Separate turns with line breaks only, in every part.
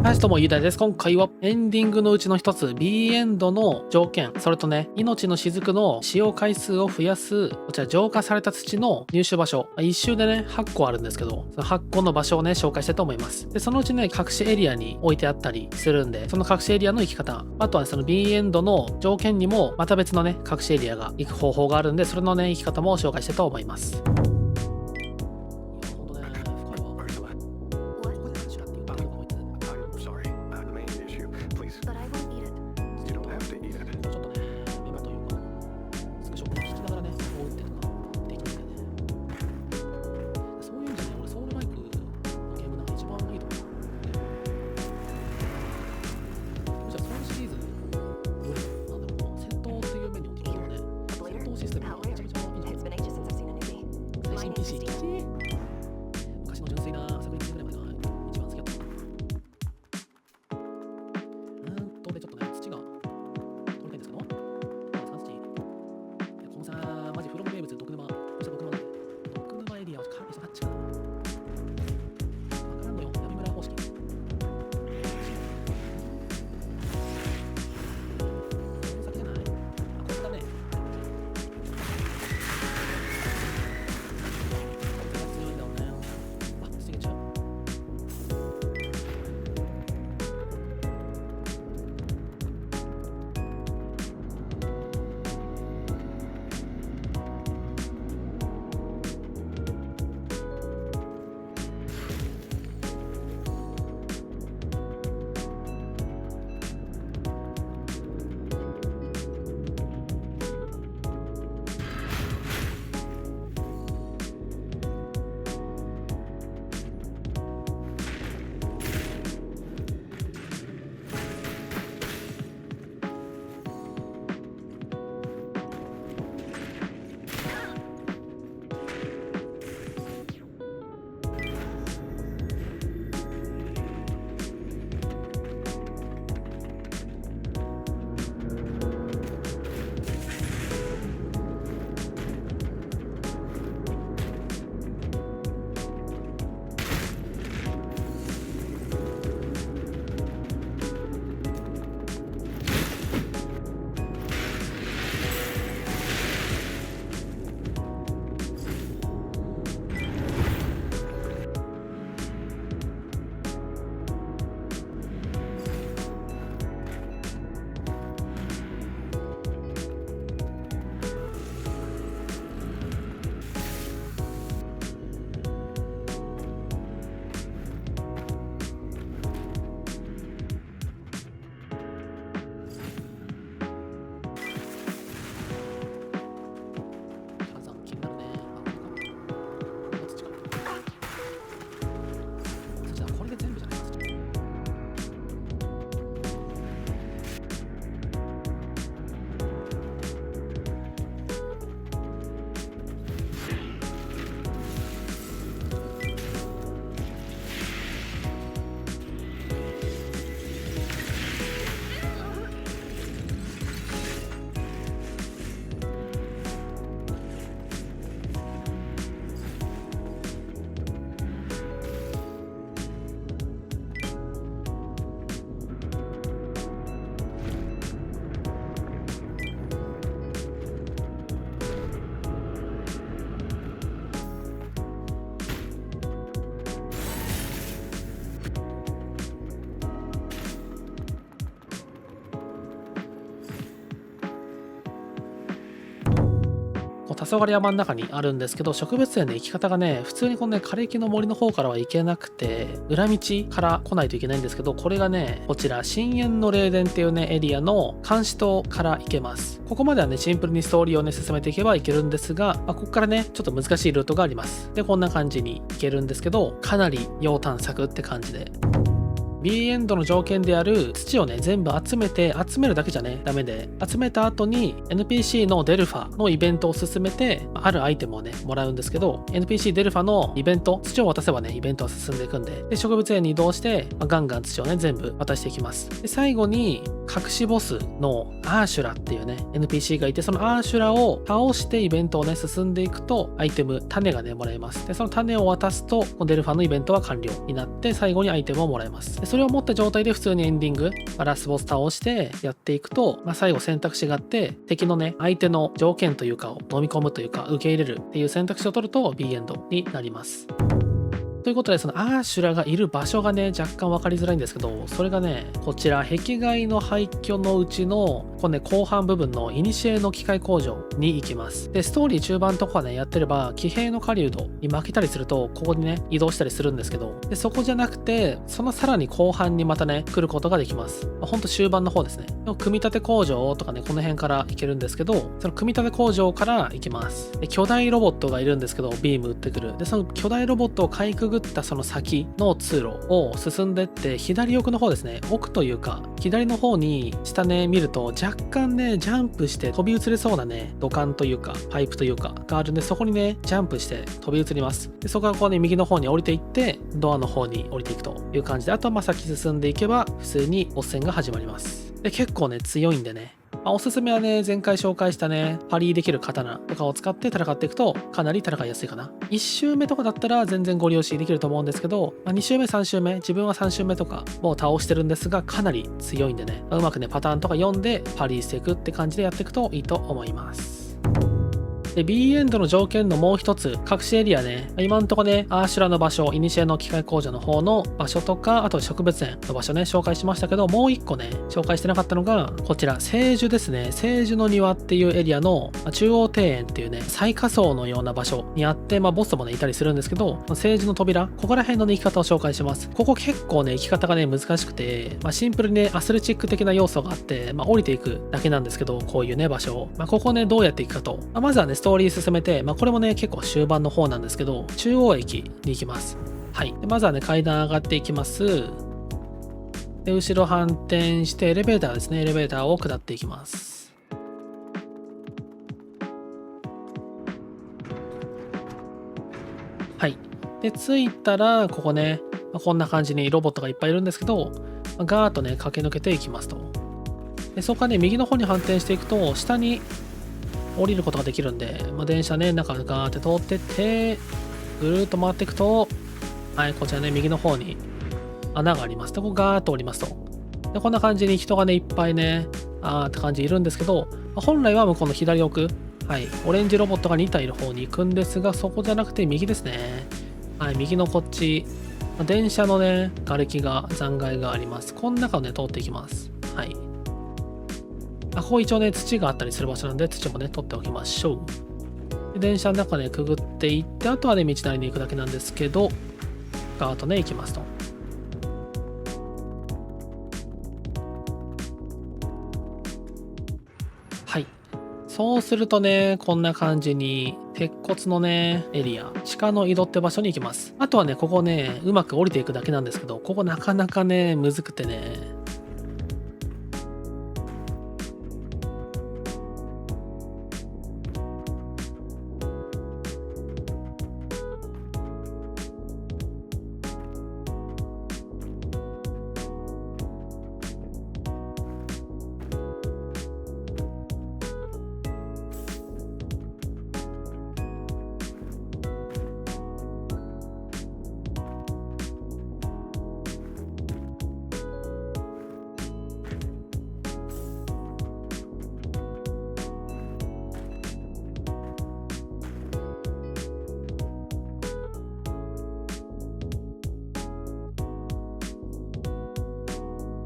はい、どうも、ゆうたいです。今回はエンディングのうちの一つ、B エンドの条件、それとね、命の雫の使用回数を増やす、こちら浄化された土の入手場所、一周でね、8個あるんですけど、その8個の場所をね、紹介したいと思います。で、そのうちね、隠しエリアに置いてあったりするんで、その隠しエリアの行き方、あとは、ね、その B エンドの条件にも、また別のね、隠しエリアが行く方法があるんで、それのね、行き方も紹介したいと思います。昔の純粋な作品ぐらいまでが一番好きだったな。で、ちょっとね、土が取りたいんですけど、産土。このさ、マジフロム名物、毒沼。こうした毒沼なんで、毒沼エリアを管理したタッチかな。わからんのよ、闇村方式。この先じゃない？ここだね。黄昏山の中にあるんですけど、植物園の行き方がね、普通にこのね、枯れ木の森の方からは行けなくて、裏道から来ないといけないんですけど、これがね、こちら、深淵の霊殿っていうね、エリアの監視塔から行けます。ここまではね、シンプルにストーリーをね、進めていけばいけるんですが、ここからね、ちょっと難しいルートがあります。で、こんな感じに行けるんですけど、かなり要探索って感じで。B エンドの条件である土をね全部集めるだけじゃねダメで、集めた後に NPC のデルファのイベントを進めてあるアイテムをねもらうんですけど、 NPC デルファのイベント、土を渡せばねイベントは進んでいくんで、植物園に移動して、ガンガン土をね全部渡していきます。で最後に隠しボスのアーシュラっていうね NPC がいて、そのアーシュラを倒してイベントをね進んでいくとアイテム種がねもらえます。でその種を渡すとデルファのイベントは完了になって、最後にアイテムをもらえます。でそれを持った状態で普通にエンディング、ラスボス倒してやっていくと、最後選択肢があって、敵のね、相手の条件というかを飲み込むというか、受け入れるっていう選択肢を取ると B エンドになります。ということで、そのアーシュラがいる場所がね、若干分かりづらいんですけど、それがね、こちら、壁外の廃墟のうちの、このね、後半部分の古の機械工場に行きます。で、ストーリー中盤とかね、やってれば、騎兵の狩人に負けたりすると、ここにね、移動したりするんですけど、で、そこじゃなくて、そのさらに後半にまたね、来ることができます。ほんと終盤の方ですね。の組み立て工場とかね、この辺から行けるんですけど、その組み立て工場から行きます。で、巨大ロボットがいるんですけど、ビーム撃ってくる。で、その巨大ロボットをかいくぐったその先の通路を進んでって、左奥の方ですね、奥というか左の方に下ね見ると、若干ねジャンプして飛び移れそうなね土管というかパイプというかがあるんで、そこにねジャンプして飛び移ります。でそこからこうね右の方に降りていって、ドアの方に降りていくという感じで、あとは先進んでいけば普通にボス戦が始まります。で結構ね強いんでね、おすすめはね、前回紹介したね、パリーできる刀とかを使って戦っていくと、かなり戦いやすいかな。1周目とかだったら全然ご利用しできると思うんですけど、2周目、3周目、自分は3周目とかもう倒してるんですが、かなり強いんでね、うまくね、パターンとか読んでパリーしていくって感じでやっていくといいと思います。で B エンドの条件のもう一つ、隠しエリアね、今んとこね、アーシュラの場所、古の機械工場の方の場所とか、あと植物園の場所ね、紹介しましたけど、もう一個ね、紹介してなかったのが、こちら、聖樹ですね。聖樹の庭っていうエリアの中央庭園っていうね、最下層のような場所にあって、ボスもね、いたりするんですけど、聖樹の扉、ここら辺のね、生き方を紹介します。ここ結構ね、生き方がね、難しくて、シンプルにね、アスレチック的な要素があって、降りていくだけなんですけど、こういうね、場所を。ここね、どうやっていくかと。まずはね、ストーリー進めて、これもね、結構終盤の方なんですけど、中央駅に行きます。はい。でまずはね、階段上がっていきます。で、後ろ反転して、エレベーターですね。エレベーターを下っていきます。はい。で、着いたら、ここね、こんな感じにロボットがいっぱいいるんですけど、ガーッとね、駆け抜けていきますと。で、そこからね、右の方に反転していくと、下に降りることができるんで、電車ね、中ガーって通ってって、ぐるーっと回っていくと、はい、こちらね、右の方に穴があります。で、ここガーッと降りますと。で、こんな感じに人がね、いっぱいね、って感じいるんですけど、本来は向こうの左奥、はい、オレンジロボットが2体いる方に行くんですが、そこじゃなくて右ですね。はい、右のこっち、電車のね、瓦礫が、残骸があります。この中をね、通っていきます。はい。ここ一応ね、土があったりする場所なんで、土もね、取っておきましょう。で電車の中でくぐっていって、あとはね、道なりに行くだけなんですけど、ガーッとね、行きますと。はい。そうするとね、こんな感じに、鉄骨のね、エリア、地下の井戸って場所に行きます。あとはね、ここね、うまく降りていくだけなんですけど、ここなかなかね、むずくてね、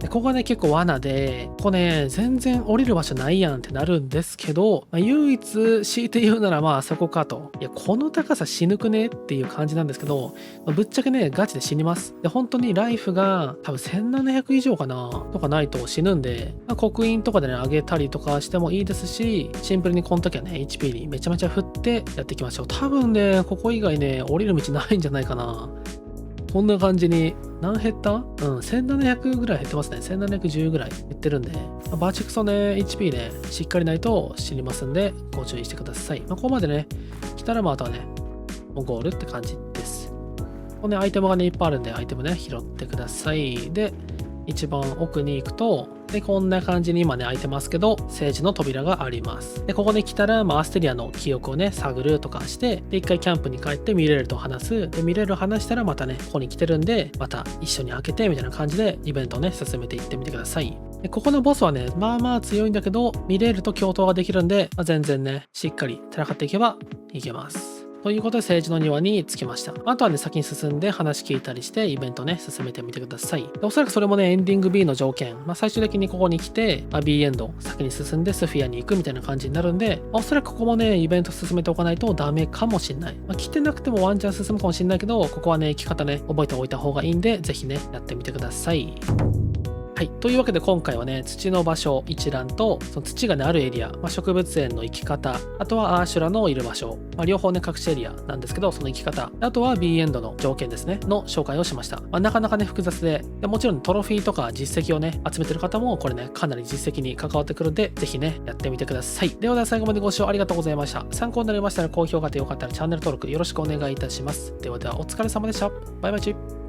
でここがね、結構罠で、ここね、全然降りる場所ないやんってなるんですけど、唯一強いて言うならあそこかと。いや、この高さ死ぬくねっていう感じなんですけど、ぶっちゃけね、ガチで死にます。で、本当にライフが多分1700以上かなとかないと死ぬんで、刻印とかでね、上げたりとかしてもいいですし、シンプルにこの時はね、HP にめちゃめちゃ振ってやっていきましょう。多分ね、ここ以外ね、降りる道ないんじゃないかな。こんな感じに、何減った？1700ぐらい減ってますね。1710ぐらい減ってるんで、バチクソね、HP ね、しっかりないと死にますんで、ご注意してください。ここまでね、来たらあとはね、もうゴールって感じです。ここね、アイテムがね、いっぱいあるんで、アイテムね、拾ってください。で、一番奥に行くと、で、こんな感じに今ね、開いてますけど、聖地の扉があります。で、ここで来たら、アステリアの記憶をね、探るとかして、で、一回キャンプに帰ってミレルと話す。で、ミレル話したらまたね、ここに来てるんで、また一緒に開けて、みたいな感じで、イベントをね、進めていってみてください。で、ここのボスはね、まあまあ強いんだけど、ミレールと共闘ができるんで、全然ね、しっかり戦っていけばいけます。ということで、聖地の庭に着きました。あとはね、先に進んで話聞いたりして、イベントね、進めてみてください。で、おそらくそれもね、エンディング B の条件。最終的にここに来て、B エンド、先に進んでスフィアに行くみたいな感じになるんで、おそらくここもね、イベント進めておかないとダメかもしんない。来てなくてもワンチャン進むかもしんないけど、ここはね、生き方ね、覚えておいた方がいいんで、ぜひね、やってみてください。はい。というわけで今回はね、土の場所一覧と、その土がね、あるエリア、植物園の生き方、あとはアーシュラのいる場所、両方ね、隠しエリアなんですけど、その生き方、あとは B エンドの条件ですね、の紹介をしました。なかなかね、複雑で、もちろんトロフィーとか実績をね、集めてる方も、これね、かなり実績に関わってくるんで、ぜひね、やってみてください。では最後までご視聴ありがとうございました。参考になりましたら高評価とよかったらチャンネル登録よろしくお願いいたします。ではお疲れ様でした。バイバイチ。